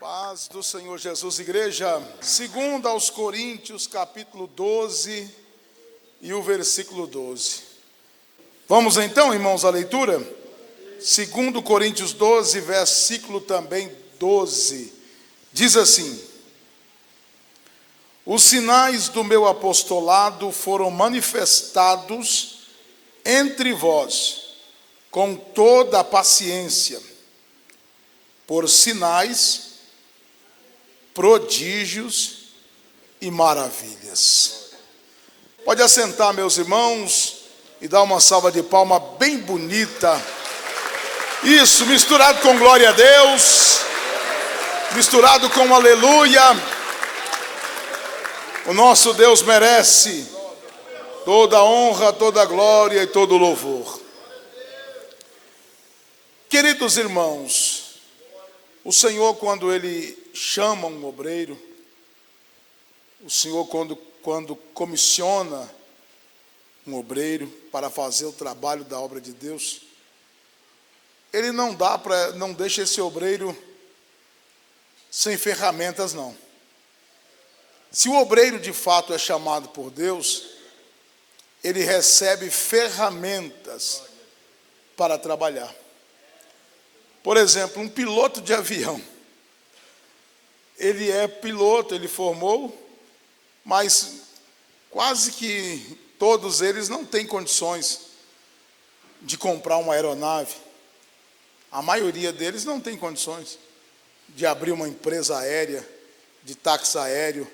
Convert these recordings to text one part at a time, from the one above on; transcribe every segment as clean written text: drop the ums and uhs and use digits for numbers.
Paz do Senhor Jesus, igreja. Segundo aos Coríntios, capítulo 12 e o versículo 12. Vamos então, irmãos, à leitura? Segundo Coríntios 12, versículo também 12. Diz assim: os sinais do meu apostolado foram manifestados entre vós, com toda a paciência, por sinais, prodígios e maravilhas. Pode assentar, meus irmãos, e dar uma salva de palma bem bonita. Isso, misturado com glória a Deus, misturado com aleluia. O nosso Deus merece toda a honra, toda a glória e todo o louvor. Queridos irmãos, o Senhor, quando Ele chama um obreiro, o Senhor, quando comissiona um obreiro para fazer o trabalho da obra de Deus, Ele não deixa esse obreiro sem ferramentas, não. Se o obreiro de fato é chamado por Deus, ele recebe ferramentas para trabalhar. Por exemplo, um piloto de avião. Ele é piloto, ele formou, mas quase que todos eles não têm condições de comprar uma aeronave. A maioria deles não tem condições de abrir uma empresa aérea, de táxi aéreo.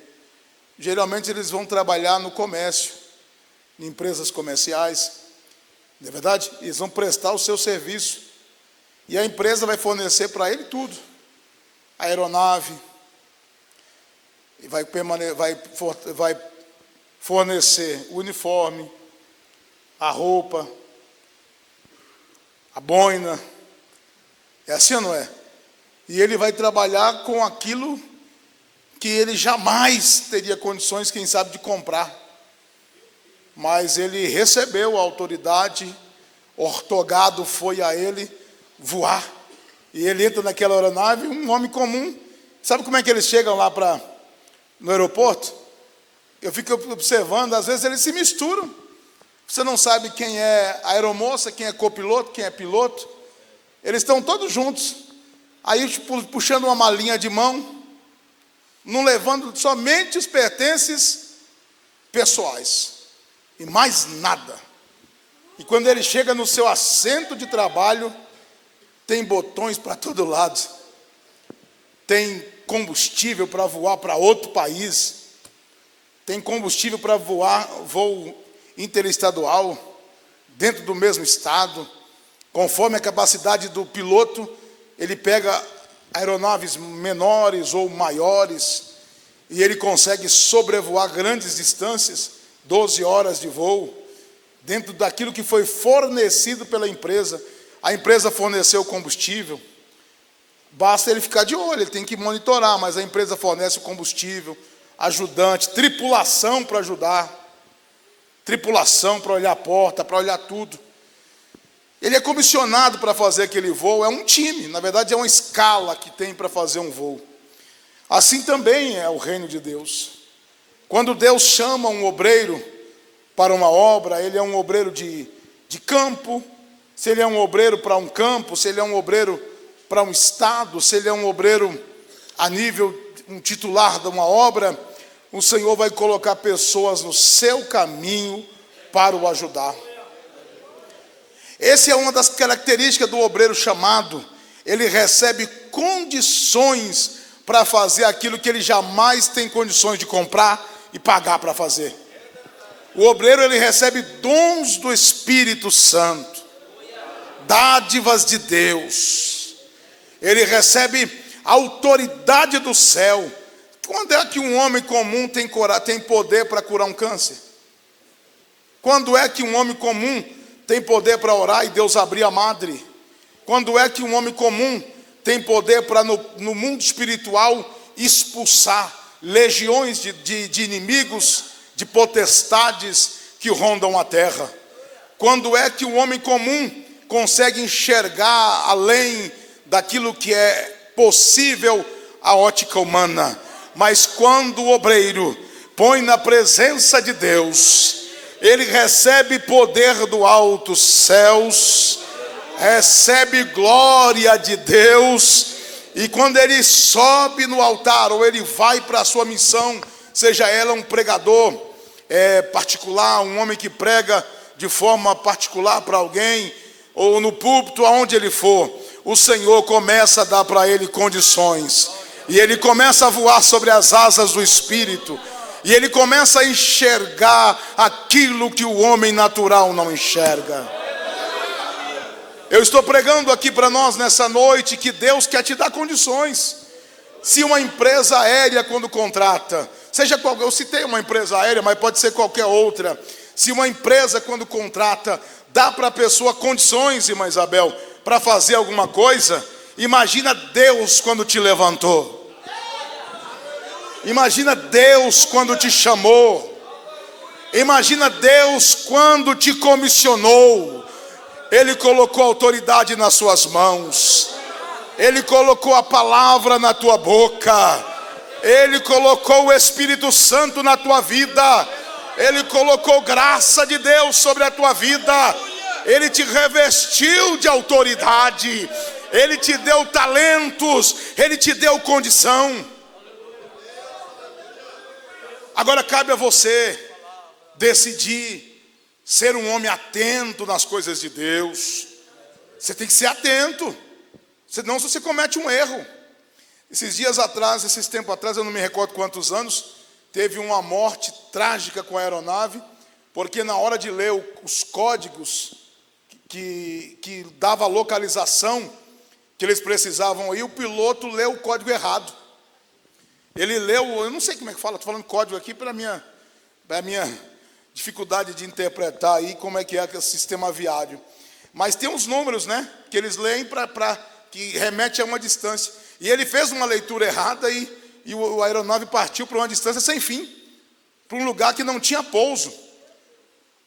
Geralmente eles vão trabalhar no comércio, em empresas comerciais, não é verdade? Eles vão prestar o seu serviço e a empresa vai fornecer para ele tudo. A aeronave, e vai fornecer o uniforme, a roupa, a boina. É assim ou não é? E ele vai trabalhar com aquilo que ele jamais teria condições, quem sabe, de comprar. Mas ele recebeu a autoridade, ortogado foi a ele voar. E ele entra naquela aeronave, um homem comum. Sabe como é que eles chegam lá no aeroporto? Eu fico observando, às vezes eles se misturam. Você não sabe quem é a aeromoça, quem é copiloto, quem é piloto. Eles estão todos juntos. Aí puxando uma malinha de mão, não levando somente os pertences pessoais. E mais nada. E quando ele chega no seu assento de trabalho, tem botões para todo lado. Tem combustível para voar para outro país. Tem combustível para voar voo interestadual, dentro do mesmo estado. Conforme a capacidade do piloto, ele pega aeronaves menores ou maiores, e ele consegue sobrevoar grandes distâncias, 12 horas de voo, dentro daquilo que foi fornecido pela empresa. A empresa forneceu o combustível, basta ele ficar de olho, ele tem que monitorar, mas a empresa fornece o combustível, ajudante, tripulação para ajudar, tripulação para olhar a porta, para olhar tudo. Ele é comissionado para fazer aquele voo, é um time, na verdade é uma escala que tem para fazer um voo. Assim também é o reino de Deus. Quando Deus chama um obreiro para uma obra, ele é um obreiro de campo, se ele é um obreiro para um campo, se ele é um obreiro para um estado, se ele é um obreiro a nível, um titular de uma obra, o Senhor vai colocar pessoas no seu caminho para o ajudar. Essa é uma das características do obreiro chamado. Ele recebe condições para fazer aquilo que ele jamais tem condições de comprar e pagar para fazer. O obreiro, ele recebe dons do Espírito Santo, dádivas de Deus. Ele recebe autoridade do céu. Quando é que um homem comum tem poder para curar um câncer? Quando é que um homem comum tem poder para orar e Deus abrir a madre? Quando é que um homem comum tem poder para no mundo espiritual expulsar legiões de inimigos, de potestades que rondam a terra? Quando é que um homem comum consegue enxergar além daquilo que é possível a ótica humana. Mas quando o obreiro põe na presença de Deus, ele recebe poder do alto céus, recebe glória de Deus. E quando ele sobe no altar, ou ele vai para a sua missão, seja ela um pregador particular, um homem que prega de forma particular para alguém, ou no púlpito, aonde ele for, o Senhor começa a dar para ele condições, e ele começa a voar sobre as asas do Espírito, e ele começa a enxergar aquilo que o homem natural não enxerga. Eu estou pregando aqui para nós nessa noite que Deus quer te dar condições. Se uma empresa aérea, quando contrata, seja qual, eu citei uma empresa aérea, mas pode ser qualquer outra. Se uma empresa, quando contrata, dá para a pessoa condições, irmã Isabel, para fazer alguma coisa, imagina Deus quando te levantou. Imagina Deus quando te chamou. Imagina Deus quando te comissionou. Ele colocou autoridade nas suas mãos. Ele colocou a palavra na tua boca. Ele colocou o Espírito Santo na tua vida. Ele colocou graça de Deus sobre a tua vida. Ele te revestiu de autoridade. Ele te deu talentos. Ele te deu condição. Agora cabe a você decidir ser um homem atento nas coisas de Deus. Você tem que ser atento, senão você comete um erro. Esses tempos atrás, eu não me recordo quantos anos, teve uma morte trágica com a aeronave, porque na hora de ler os códigos que dava a localização que eles precisavam ir, o piloto leu o código errado. Ele leu, eu não sei como é que fala, estou falando código aqui pela minha dificuldade de interpretar aí como é que é esse sistema aviário. Mas tem uns números, né, que eles leem que remete a uma distância. E ele fez uma leitura errada e a aeronave partiu para uma distância sem fim, para um lugar que não tinha pouso.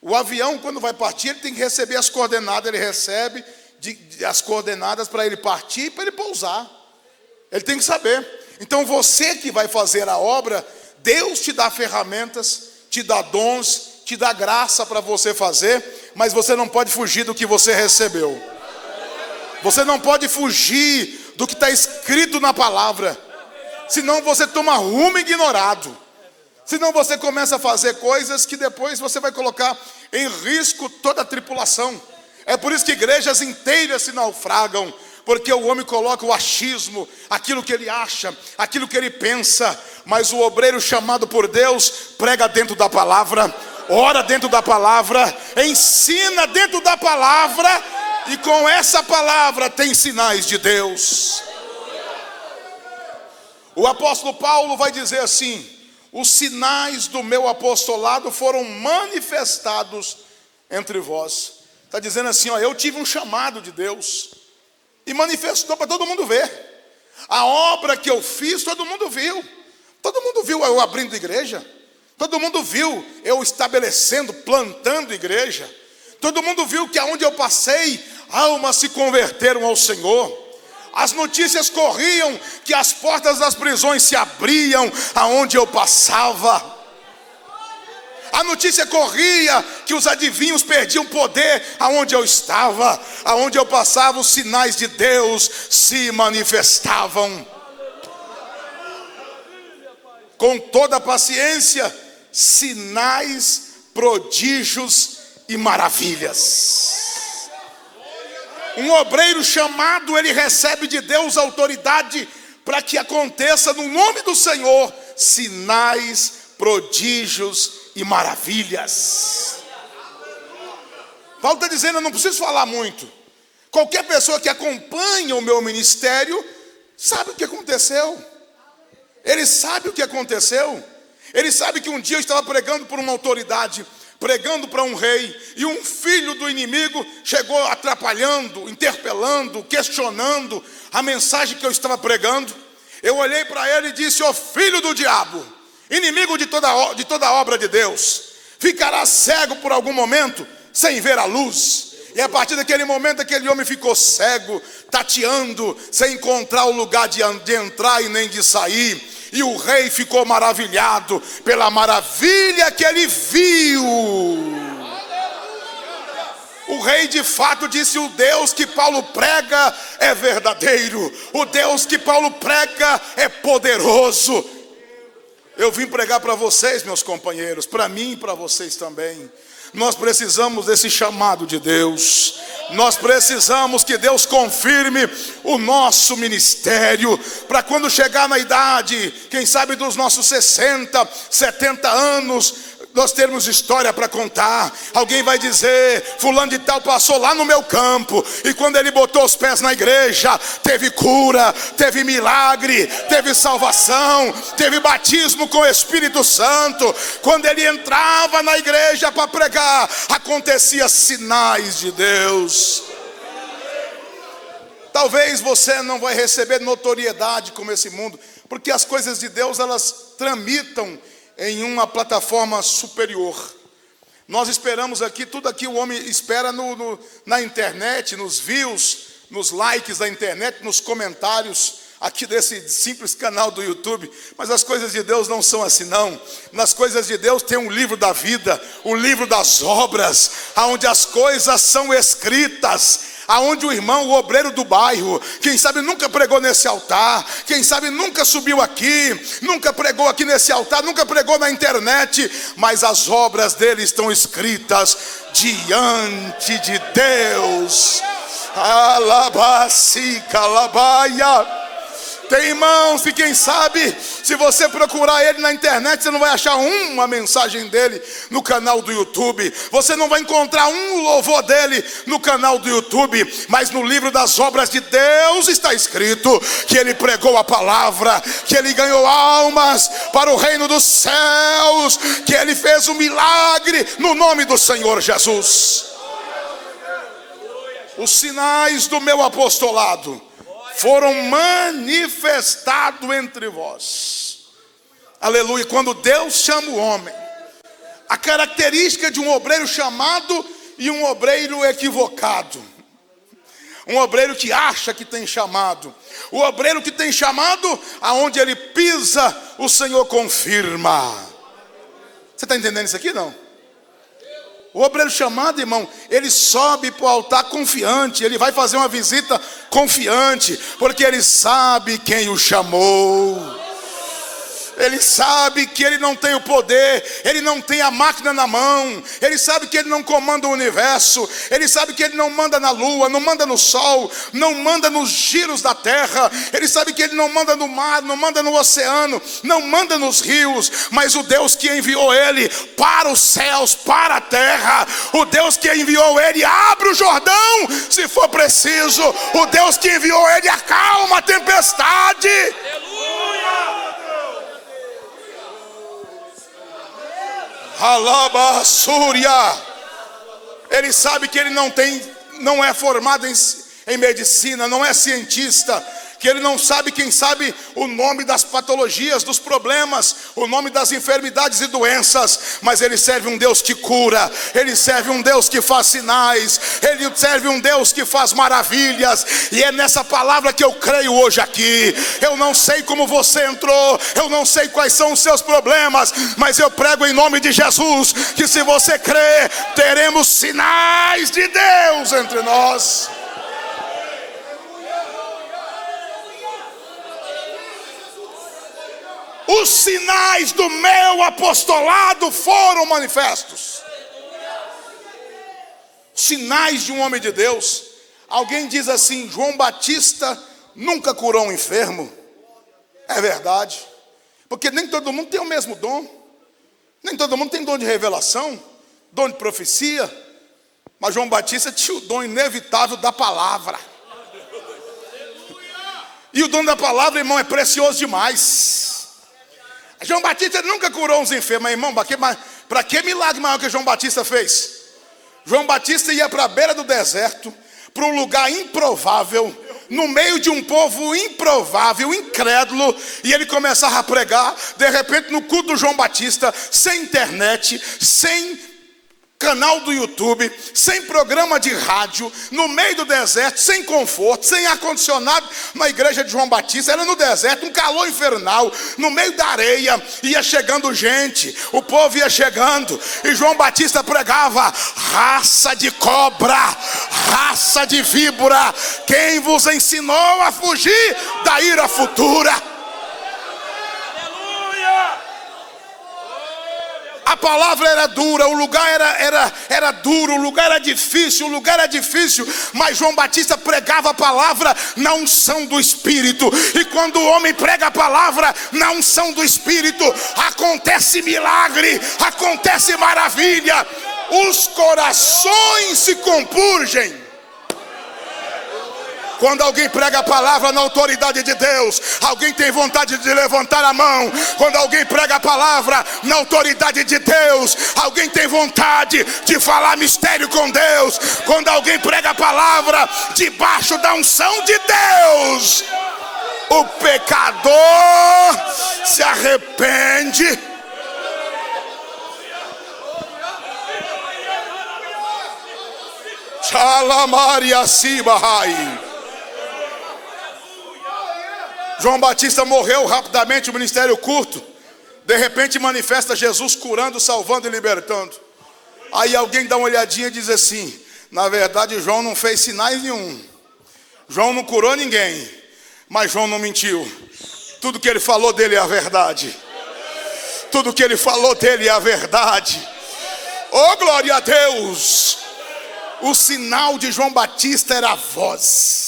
O avião, quando vai partir, ele tem que receber as coordenadas. Ele recebe as coordenadas para ele partir e para ele pousar. Ele tem que saber. Então você que vai fazer a obra, Deus te dá ferramentas, te dá dons, te dá graça para você fazer, mas você não pode fugir do que você recebeu. Você não pode fugir do que está escrito na palavra, senão você toma rumo ignorado. Senão você começa a fazer coisas que depois você vai colocar em risco toda a tripulação. É por isso que igrejas inteiras se naufragam, porque o homem coloca o achismo, aquilo que ele acha, aquilo que ele pensa. Mas o obreiro chamado por Deus prega dentro da palavra, ora dentro da palavra, ensina dentro da palavra, e com essa palavra tem sinais de Deus. O apóstolo Paulo vai dizer assim: os sinais do meu apostolado foram manifestados entre vós. Está dizendo assim, eu tive um chamado de Deus e manifestou para todo mundo ver. A obra que eu fiz, todo mundo viu. Todo mundo viu eu abrindo igreja. Todo mundo viu eu estabelecendo, plantando igreja. Todo mundo viu que aonde eu passei, almas se converteram ao Senhor. As notícias corriam que as portas das prisões se abriam aonde eu passava. A notícia corria que os adivinhos perdiam poder aonde eu estava. Aonde eu passava, os sinais de Deus se manifestavam. Com toda a paciência, sinais, prodígios e maravilhas. Um obreiro chamado, ele recebe de Deus autoridade para que aconteça no nome do Senhor sinais, prodígios e maravilhas. Paulo está dizendo, eu não preciso falar muito. Qualquer pessoa que acompanha o meu ministério sabe o que aconteceu. Ele sabe o que aconteceu. Ele sabe que um dia eu estava pregando por uma autoridade, pregando para um rei, e um filho do inimigo chegou atrapalhando, interpelando, questionando a mensagem que eu estava pregando. Eu olhei para ele e disse: ó filho do diabo, inimigo de toda a obra de Deus, ficará cego por algum momento sem ver a luz. E a partir daquele momento, aquele homem ficou cego, tateando, sem encontrar o lugar de entrar e nem de sair. E o rei ficou maravilhado pela maravilha que ele viu. O rei de fato disse: o Deus que Paulo prega é verdadeiro. O Deus que Paulo prega é poderoso. Eu vim pregar para vocês, meus companheiros, para mim e para vocês também. Nós precisamos desse chamado de Deus. Nós precisamos que Deus confirme o nosso ministério, para quando chegar na idade, quem sabe dos nossos 60, 70 anos, nós termos história para contar. Alguém vai dizer: fulano de tal passou lá no meu campo, e quando ele botou os pés na igreja, teve cura, teve milagre, teve salvação, teve batismo com o Espírito Santo. Quando ele entrava na igreja para pregar, acontecia sinais de Deus. Talvez você não vai receber notoriedade como esse mundo, porque as coisas de Deus, elas tramitam em uma plataforma superior. Nós esperamos aqui, tudo aqui o homem espera na internet, nos views, nos likes da internet, nos comentários aqui desse simples canal do YouTube. Mas as coisas de Deus não são assim não. Nas coisas de Deus tem um livro da vida, um livro das obras, onde as coisas são escritas, aonde o irmão, o obreiro do bairro, quem sabe nunca pregou nesse altar, quem sabe nunca subiu aqui, nunca pregou aqui nesse altar, nunca pregou na internet, mas as obras dele estão escritas diante de Deus. Alabaci, calabaia. Tem irmãos que quem sabe, se você procurar ele na internet, você não vai achar uma mensagem dele no canal do YouTube. Você não vai encontrar um louvor dele no canal do YouTube. Mas no livro das obras de Deus está escrito que ele pregou a palavra, que ele ganhou almas para o reino dos céus, que ele fez um milagre no nome do Senhor Jesus. Os sinais do meu apostolado foram manifestados entre vós. Aleluia. Quando Deus chama o homem, a característica de um obreiro chamado e um obreiro equivocado. Um obreiro que acha que tem chamado. O obreiro que tem chamado, aonde ele pisa, o Senhor confirma. Você está entendendo isso aqui, não? O obreiro chamado, irmão, ele sobe para o altar confiante. Ele vai fazer uma visita confiante, porque ele sabe quem o chamou. Ele sabe que ele não tem o poder, ele não tem a máquina na mão, ele sabe que ele não comanda o universo, ele sabe que ele não manda na lua, não manda no sol, não manda nos giros da terra, ele sabe que ele não manda no mar, não manda no oceano, não manda nos rios, mas o Deus que enviou ele para os céus, para a terra, o Deus que enviou ele abre o Jordão, se for preciso, o Deus que enviou ele acalma a tempestade. Alabassúria. Ele sabe que ele não é formado em medicina, não é cientista, que ele não sabe, quem sabe, o nome das patologias, dos problemas, o nome das enfermidades e doenças, mas ele serve um Deus que cura, ele serve um Deus que faz sinais, ele serve um Deus que faz maravilhas, e é nessa palavra que eu creio hoje aqui. Eu não sei como você entrou, eu não sei quais são os seus problemas, mas eu prego em nome de Jesus, que se você crer, teremos sinais de Deus entre nós. Os sinais do meu apostolado foram manifestos. Sinais de um homem de Deus. Alguém diz assim: João Batista nunca curou um enfermo. É verdade, porque nem todo mundo tem o mesmo dom. Nem todo mundo tem dom de revelação, dom de profecia. Mas João Batista tinha o dom inevitável da palavra. E o dom da palavra, irmão, é precioso demais. João Batista nunca curou uns enfermos, irmão. Para que milagre maior que João Batista fez? João Batista ia para a beira do deserto, para um lugar improvável, no meio de um povo improvável, incrédulo, e ele começava a pregar. De repente, no culto do João Batista, sem internet, sem canal do YouTube, sem programa de rádio, no meio do deserto, sem conforto, sem ar-condicionado, na igreja de João Batista, era no deserto, um calor infernal, no meio da areia, ia chegando gente, o povo ia chegando, e João Batista pregava: raça de cobra, raça de víbora, quem vos ensinou a fugir da ira futura? A palavra era dura, o lugar era duro, o lugar era difícil, mas João Batista pregava a palavra na unção do Espírito. E quando o homem prega a palavra na unção do Espírito, acontece milagre, acontece maravilha, os corações se compurgem. Quando alguém prega a palavra na autoridade de Deus, alguém tem vontade de levantar a mão. Quando alguém prega a palavra na autoridade de Deus, alguém tem vontade de falar mistério com Deus. Quando alguém prega a palavra debaixo da unção de Deus, o pecador se arrepende. Shalamaria Sibahai. João Batista morreu rapidamente, o ministério curto. De repente manifesta Jesus curando, salvando e libertando. Aí alguém dá uma olhadinha e diz assim: na verdade João não fez sinais nenhum, João não curou ninguém, mas João não mentiu. Tudo que ele falou dele é a verdade. Tudo que ele falou dele é a verdade. Oh, glória a Deus. O sinal de João Batista era a voz.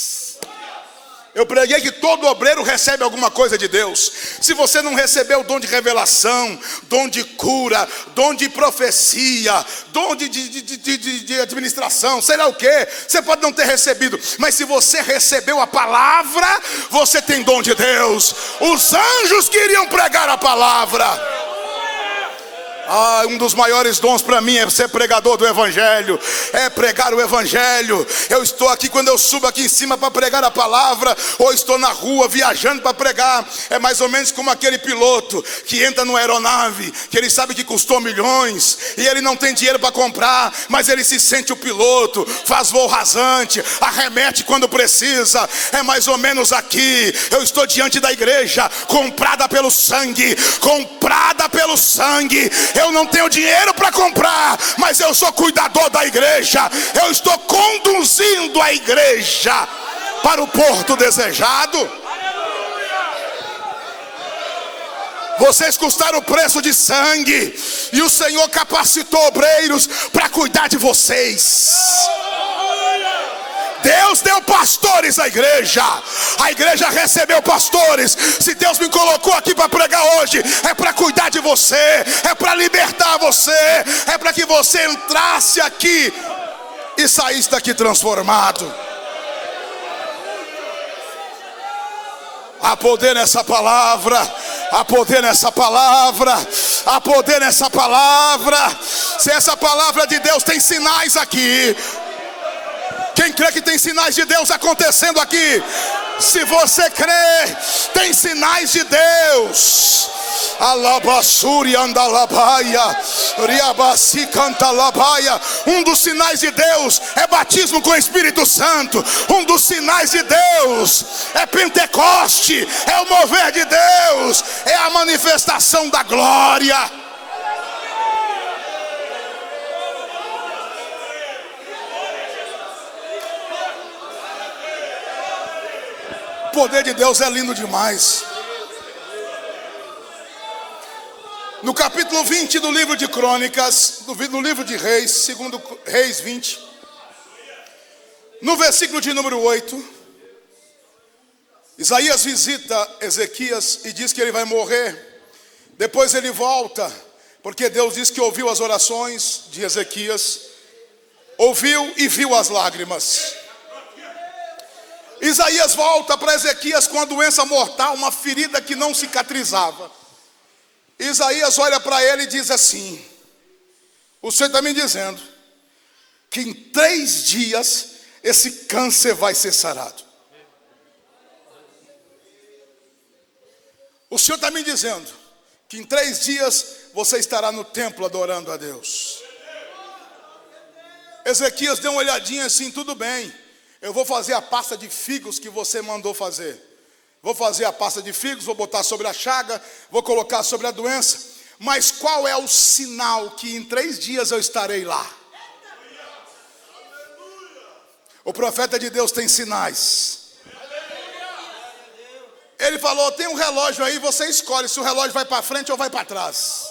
Eu preguei que todo obreiro recebe alguma coisa de Deus. Se você não recebeu o dom de revelação, dom de cura, dom de profecia, dom de administração, sei lá o que, você pode não ter recebido, mas se você recebeu a palavra, você tem dom de Deus. Os anjos queriam pregar a palavra. Um dos maiores dons para mim é ser pregador do Evangelho, é pregar o Evangelho. Eu estou aqui, quando eu subo aqui em cima para pregar a palavra, ou estou na rua viajando para pregar, é mais ou menos como aquele piloto que entra numa aeronave, que ele sabe que custou milhões, e ele não tem dinheiro para comprar, mas ele se sente o piloto, faz voo rasante, arremete quando precisa. É mais ou menos aqui, eu estou diante da igreja, comprada pelo sangue, eu não tenho dinheiro para comprar, mas eu sou cuidador da igreja. Eu estou conduzindo a igreja para o porto desejado. Vocês custaram o preço de sangue, e o Senhor capacitou obreiros para cuidar de vocês. Deus deu pastores à igreja, a igreja recebeu pastores. Se Deus me colocou aqui para pregar hoje, é para cuidar de você, é para libertar você, é para que você entrasse aqui e saísse daqui transformado. Há poder nessa palavra, há poder nessa palavra, há poder nessa palavra. Se essa palavra de Deus tem sinais aqui, quem crê que tem sinais de Deus acontecendo aqui? Se você crê, tem sinais de Deus. Alabassuri andalabaia, riabasi cantalabaia. Um dos sinais de Deus é batismo com o Espírito Santo. Um dos sinais de Deus é Pentecoste, é o mover de Deus, é a manifestação da glória. O poder de Deus é lindo demais. No capítulo 20 do livro de Crônicas, do livro de Reis, segundo Reis 20, no versículo de número 8, Isaías visita Ezequias e diz que ele vai morrer. Depois ele volta, porque Deus diz que ouviu as orações de Ezequias, ouviu e viu as lágrimas. Isaías volta para Ezequias com a doença mortal, uma ferida que não cicatrizava. Isaías olha para ele e diz assim: o Senhor está me dizendo que em 3 dias esse câncer vai ser sarado. O Senhor está me dizendo que em 3 dias você estará no templo adorando a Deus. Ezequias deu uma olhadinha assim, tudo bem, eu vou fazer a pasta de figos que você mandou fazer. Vou fazer a pasta de figos, vou botar sobre a chaga, vou colocar sobre a doença. Mas qual é o sinal que em 3 dias eu estarei lá? O profeta de Deus tem sinais. Ele falou, tem um relógio aí, você escolhe se o relógio vai para frente ou vai para trás.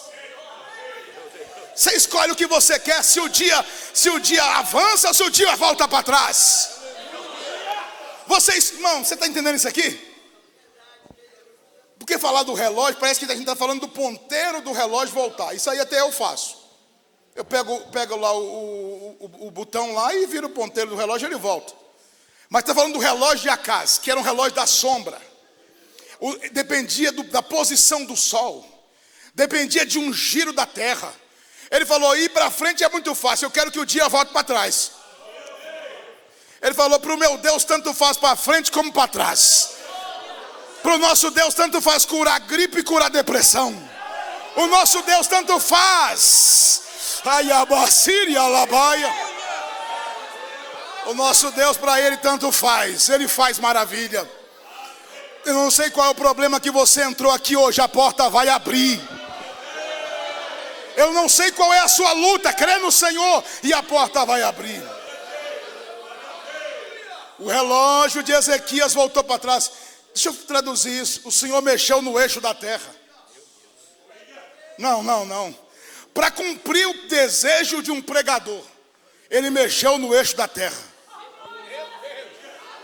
Você escolhe o que você quer, se o dia avança ou se o dia volta para trás. Irmão, você está entendendo isso aqui? Porque falar do relógio, parece que a gente está falando do ponteiro do relógio voltar. Isso aí até eu faço. Eu pego lá o botão lá e viro o ponteiro do relógio e ele volta. Mas está falando do relógio de Acaz, que era um relógio da sombra. Dependia da posição do sol. Dependia de um giro da terra. Ele falou, ir para frente é muito fácil, eu quero que o dia volte para trás. Ele falou, para o meu Deus tanto faz para frente como para trás. Para o nosso Deus tanto faz curar gripe e curar depressão. O nosso Deus tanto faz. O nosso Deus para ele tanto faz. Ele faz maravilha. Eu não sei qual é o problema que você entrou aqui hoje. A porta vai abrir. Eu não sei qual é a sua luta. Crê no Senhor e a porta vai abrir. O relógio de Ezequias voltou para trás. Deixa eu traduzir isso. O Senhor mexeu no eixo da terra. Não. Para cumprir o desejo de um pregador, ele mexeu no eixo da terra.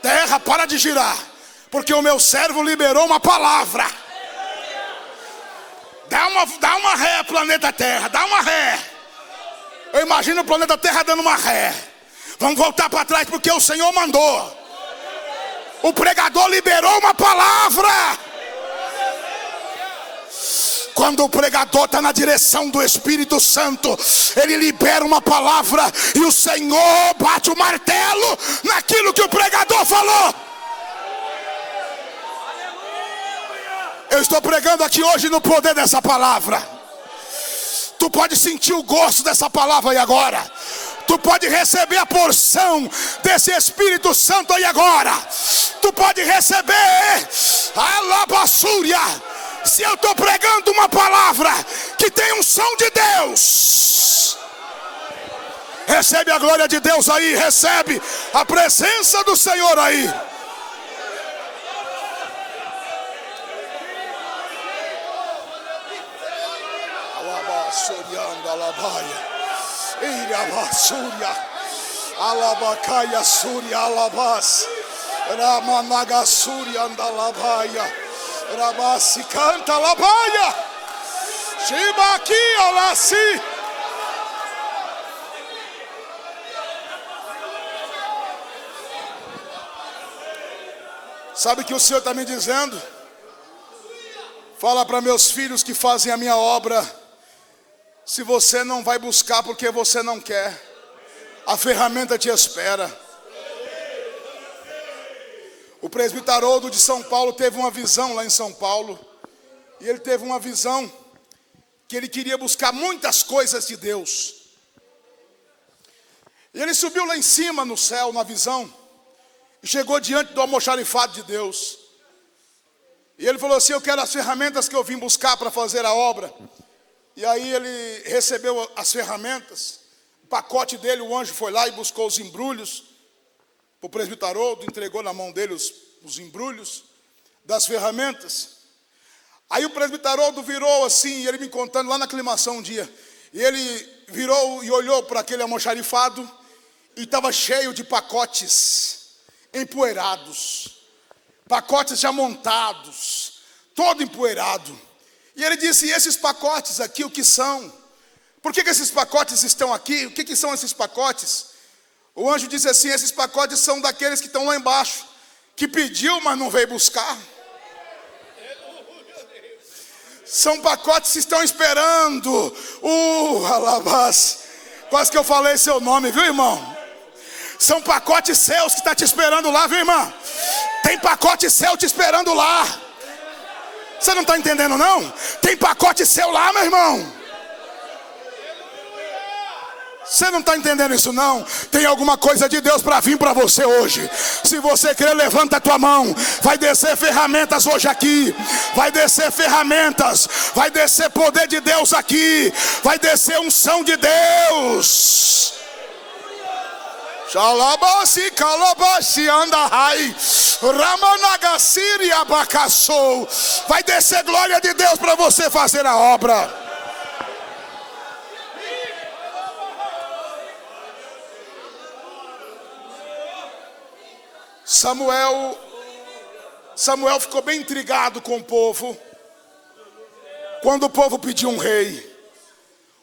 Terra, para de girar, porque o meu servo liberou uma palavra. Dá uma ré, planeta Terra, dá uma ré. Eu imagino o planeta Terra dando uma ré. Vamos voltar para trás porque o Senhor mandou. O pregador liberou uma palavra. Quando o pregador está na direção do Espírito Santo, ele libera uma palavra e o Senhor bate o martelo naquilo que o pregador falou. Eu estou pregando aqui hoje no poder dessa palavra. Tu pode sentir o gosto dessa palavra aí agora. Tu pode receber a porção desse Espírito Santo aí agora. Tu pode receber a alabaçúria. Se eu estou pregando uma palavra que tem unção de Deus, recebe a glória de Deus aí. Recebe a presença do Senhor aí. Alabasurianda alabaia. Irabasúria, alabacaia súria, alabas, ramanagasúria, andalabaia, rabasi canta, alabaia, shibaki, alasi. Sabe o que o Senhor está me dizendo? Fala para meus filhos que fazem a minha obra. Se você não vai buscar porque você não quer, a ferramenta te espera. O presbítero Haroldo de São Paulo teve uma visão lá em São Paulo. E ele teve uma visão que ele queria buscar muitas coisas de Deus. E ele subiu lá em cima no céu, na visão, e chegou diante do almoxarifado de Deus. E ele falou assim, eu quero as ferramentas que eu vim buscar para fazer a obra. E aí ele recebeu as ferramentas, o pacote dele, o anjo foi lá e buscou os embrulhos. O presbítero Haroldo entregou na mão dele os embrulhos das ferramentas. Aí o presbítero Haroldo virou assim, ele me contando lá na aclimação um dia. E ele virou e olhou para aquele almoxarifado e estava cheio de pacotes empoeirados. Pacotes já montados, todo empoeirado. E ele disse, e esses pacotes aqui, o que são? Por que esses pacotes estão aqui? O que são esses pacotes? O anjo disse assim, esses pacotes são daqueles que estão lá embaixo, que pediu, mas não veio buscar. São pacotes que estão esperando. Alabás. Quase que eu falei seu nome, viu, irmão? São pacotes seus que estão te esperando lá, viu, irmão? Tem pacote seu te esperando lá. Você não está entendendo, não? Tem pacote seu lá, meu irmão. Você não está entendendo isso não? Tem alguma coisa de Deus para vir para você hoje. Se você crer, levanta a tua mão. Vai descer ferramentas hoje aqui. Vai descer ferramentas. Vai descer poder de Deus aqui. Vai descer unção de Deus. Xalabasi calabasi andahai ramanagasiri abacaçou. Vai descer glória de Deus para você fazer a obra. Samuel ficou bem intrigado com o povo. Quando o povo pediu um rei.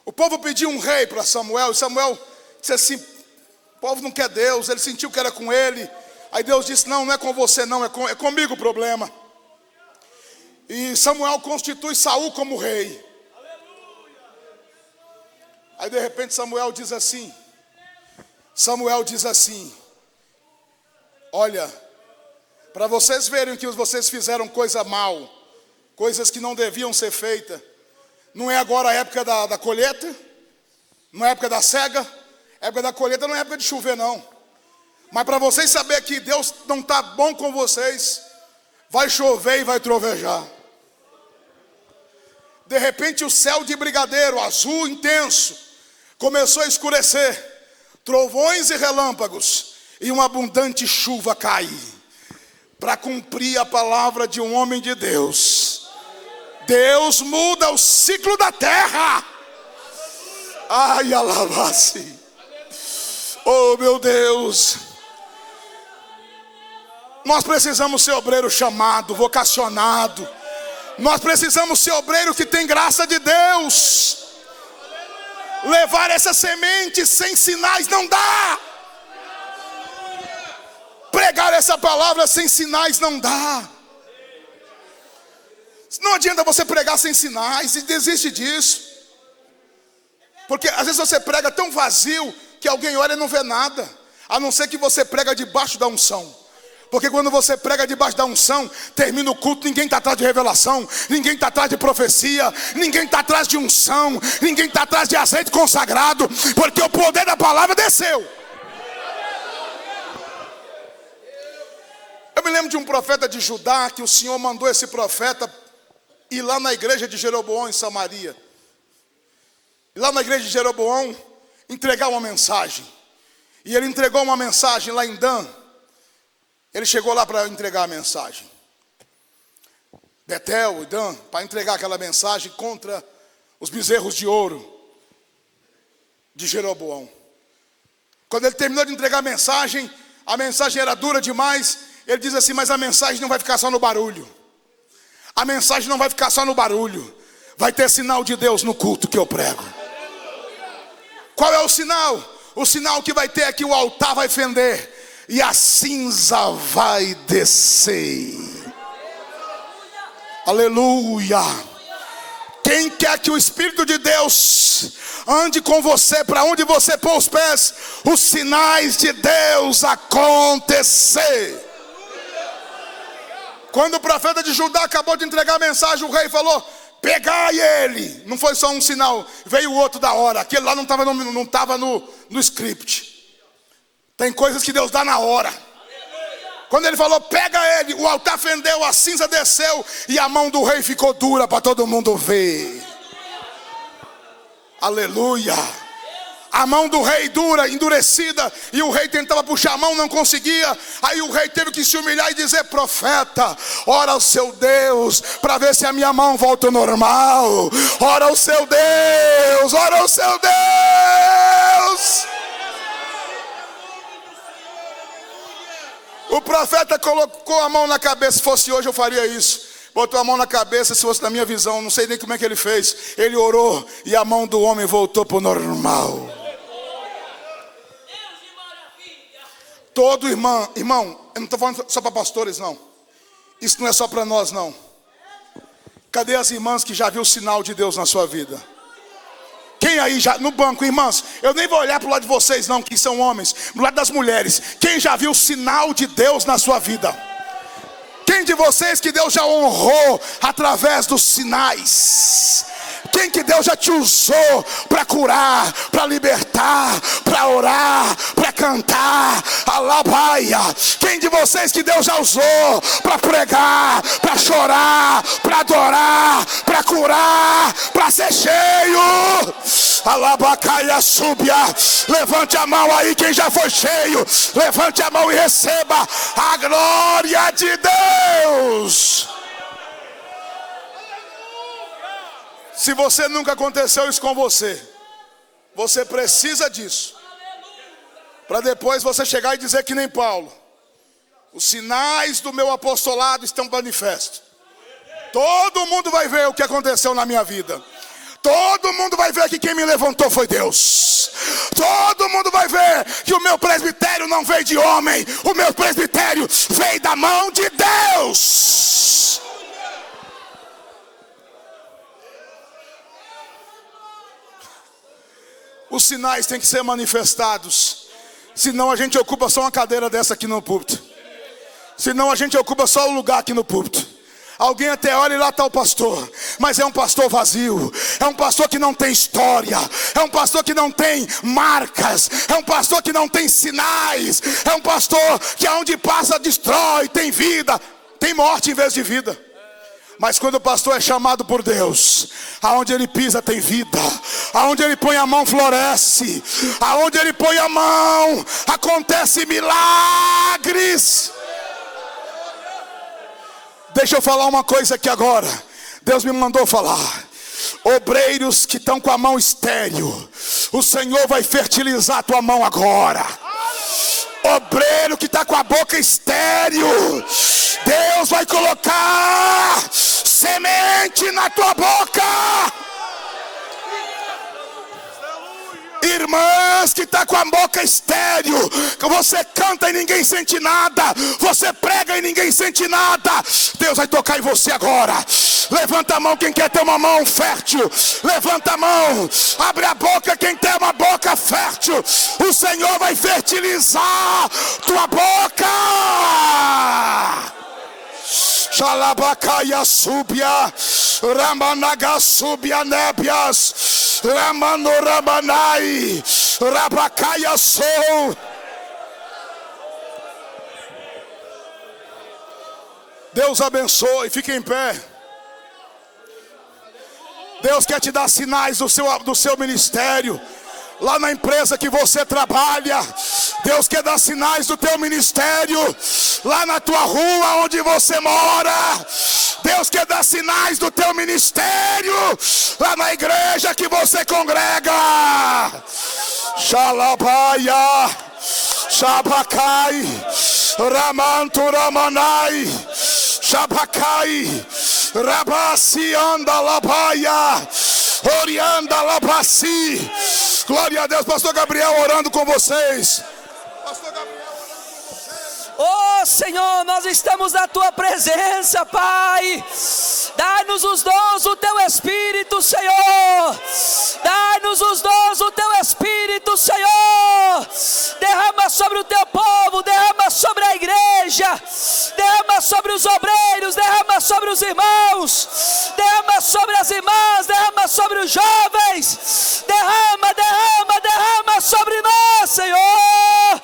O povo pediu um rei para Samuel. E Samuel disse assim: o povo não quer Deus. Ele sentiu que era com ele. Aí Deus disse: não é com você não, é comigo o problema. E Samuel constitui Saul como rei. Aí de repente Samuel diz assim: olha, para vocês verem que vocês fizeram coisa mal, coisas que não deviam ser feitas. Não é agora a época da colheita, não é a época da cega. A época da colheita não é época de chover não. Mas para vocês saberem que Deus não está bom com vocês, vai chover e vai trovejar. De repente o céu de brigadeiro, azul intenso, começou a escurecer. Trovões e relâmpagos. E uma abundante chuva cai. Para cumprir a palavra de um homem de Deus. Deus muda o ciclo da terra. Ai, alabasse. Oh, meu Deus. Nós precisamos ser obreiro chamado, vocacionado. Nós precisamos ser obreiro que tem graça de Deus. Levar essa semente sem sinais não dá. Pregar essa palavra sem sinais não dá. Não adianta você pregar sem sinais, e desiste disso. Porque às vezes você prega tão vazio que alguém olha e não vê nada. A não ser que você prega debaixo da unção. Porque quando você prega debaixo da unção, termina o culto, ninguém está atrás de revelação, ninguém está atrás de profecia, ninguém está atrás de unção, ninguém está atrás de azeite consagrado, porque o poder da palavra desceu. Eu me lembro de um profeta de Judá, que o Senhor mandou esse profeta ir lá na igreja de Jeroboão em Samaria. E lá na igreja de Jeroboão, entregar uma mensagem. E ele entregou uma mensagem lá em Dan. Ele chegou lá para entregar a mensagem. Betel e Dan, para entregar aquela mensagem contra os bezerros de ouro de Jeroboão. Quando ele terminou de entregar a mensagem era dura demais. Ele diz assim: mas a mensagem não vai ficar só no barulho. A mensagem não vai ficar só no barulho. Vai ter sinal de Deus no culto que eu prego. Qual é o sinal? O sinal que vai ter é que o altar vai fender e a cinza vai descer. Aleluia. Quem quer que o Espírito de Deus ande com você, para onde você pôr os pés, os sinais de Deus acontecer. Quando o profeta de Judá acabou de entregar a mensagem, o rei falou: pegai ele. Não foi só um sinal, veio o outro da hora. Aquele lá não estava no script. Tem coisas que Deus dá na hora. Quando ele falou: pega ele, o altar fendeu, a cinza desceu e a mão do rei ficou dura para todo mundo ver. Aleluia. A mão do rei dura, endurecida, e o rei tentava puxar a mão, não conseguia. Aí o rei teve que se humilhar e dizer: profeta, ora ao seu Deus, para ver se a minha mão volta ao normal. Ora ao seu Deus, ora ao seu Deus. O profeta colocou a mão na cabeça. Se fosse hoje eu faria isso. Botou a mão na cabeça, se fosse na minha visão, não sei nem como é que ele fez. Ele orou e a mão do homem voltou para o normal. Todo irmão, eu não estou falando só para pastores não. Isso não é só para nós não. Cadê as irmãs que já viu o sinal de Deus na sua vida? Quem aí já, no banco, irmãs, eu nem vou olhar para o lado de vocês não, que são homens, do lado das mulheres. Quem já viu o sinal de Deus na sua vida? Quem de vocês que Deus já honrou através dos sinais? Quem que Deus já te usou para curar, para libertar, para orar, para cantar? Alabaia. Quem de vocês que Deus já usou para pregar, para chorar, para adorar, para curar, para ser cheio? Alabacaia súbia. Levante a mão aí quem já foi cheio. Levante a mão e receba a glória de Deus. Se você nunca aconteceu isso com você, você precisa disso, para depois você chegar e dizer que nem Paulo: os sinais do meu apostolado estão manifestos. Todo mundo vai ver o que aconteceu na minha vida. Todo mundo vai ver que quem me levantou foi Deus. Todo mundo vai ver que o meu presbitério não veio de homem. O meu presbitério veio da mão de Deus. Os sinais têm que ser manifestados. Senão a gente ocupa só uma cadeira dessa aqui no púlpito. Senão a gente ocupa só um lugar aqui no púlpito. Alguém até olha e lá está o pastor, mas é um pastor vazio. É um pastor que não tem história. É um pastor que não tem marcas. É um pastor que não tem sinais. É um pastor que aonde passa destrói, tem vida, tem morte em vez de vida. Mas quando o pastor é chamado por Deus, aonde ele pisa tem vida, aonde ele põe a mão floresce, aonde ele põe a mão acontece milagres. Deixa eu falar uma coisa aqui agora. Deus me mandou falar. Obreiros que estão com a mão estéril, o Senhor vai fertilizar a tua mão agora. Obreiro que está com a boca estéril, Deus vai colocar semente na tua boca. Irmãs que está com a boca estéril, que você canta e ninguém sente nada, você prega e ninguém sente nada, Deus vai tocar em você agora. Levanta a mão quem quer ter uma mão fértil. Levanta a mão, abre a boca quem tem uma boca fértil. O Senhor vai fertilizar tua boca. Xalabacaia súbia, Ramanaga súbia nébias, Ramanoramanai, Rabacaia sou. Deus abençoe, fique em pé. Deus quer te dar sinais do seu ministério. Lá na empresa que você trabalha, Deus quer dar sinais do teu ministério. Lá na tua rua onde você mora, Deus quer dar sinais do teu ministério. Lá na igreja que você congrega. Xalabaia, Xabacai, Ramanto Ramanai, Xabacai, Rabasi anda labaia, Orianda labasi. Glória a Deus, pastor Gabriel orando com vocês. Pastor Gabriel orando com vocês. Oh Senhor, nós estamos na tua presença, Pai. Dai-nos os dons do teu Espírito, Senhor. Dai-nos os dons do teu Espírito, Senhor. Derrama sobre o teu povo, derrama sobre a igreja, derrama sobre os obreiros, derrama sobre os irmãos, derrama sobre as irmãs, derrama sobre os jovens. Derrama, derrama, derrama sobre nós, Senhor.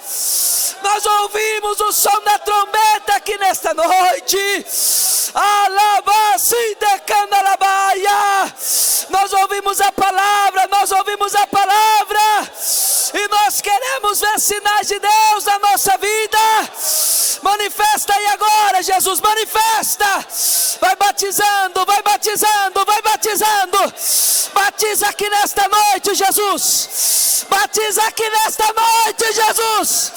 Nós ouvimos o som da trombeta aqui nesta noite. Alabasi de candalabaia. Nós ouvimos a palavra, nós ouvimos a palavra. E nós queremos ver sinais de Deus na nossa vida. Manifesta aí agora, Jesus, manifesta. Vai batizando, vai batizando, vai batizando. Batiza aqui nesta noite, Jesus. Batiza aqui nesta noite, Jesus.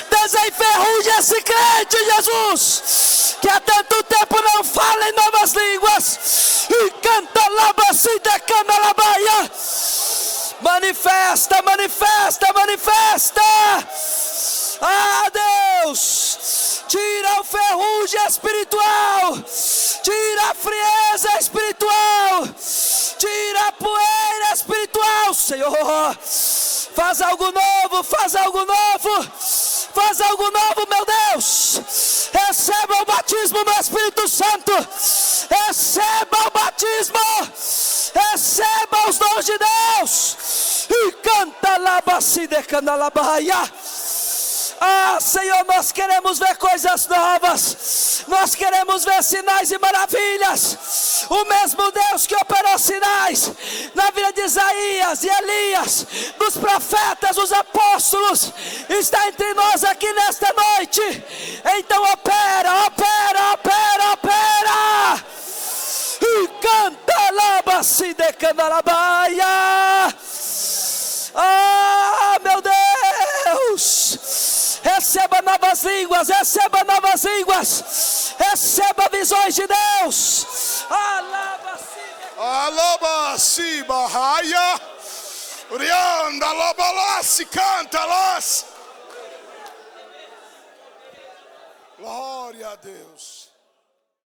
Desenferruja esse crente, Jesus, que há tanto tempo não fala em novas línguas. E canta labacida, canta labaia. Manifesta, manifesta, manifesta. Ah, Deus, tira o ferrugem espiritual, tira a frieza espiritual, tira a poeira espiritual, Senhor. Faz algo novo, faz algo novo, faz algo novo, meu Deus. Receba o batismo do Espírito Santo, receba o batismo, Receba os dons de Deus. E canta labaci de candalabaia. Ah, Senhor, nós queremos ver coisas novas. Nós queremos ver sinais e maravilhas. O mesmo Deus que operou sinais na vida de Isaías e Elias, dos profetas, os apóstolos, está entre nós aqui nesta noite. Então opera, opera, opera, opera. E canta labaci de candalabaia. Ah, meu Deus. Receba novas línguas, receba novas línguas, receba visões de Deus. Alabasi bahaya, Rianda alabalasi cantalas. Glória a Deus.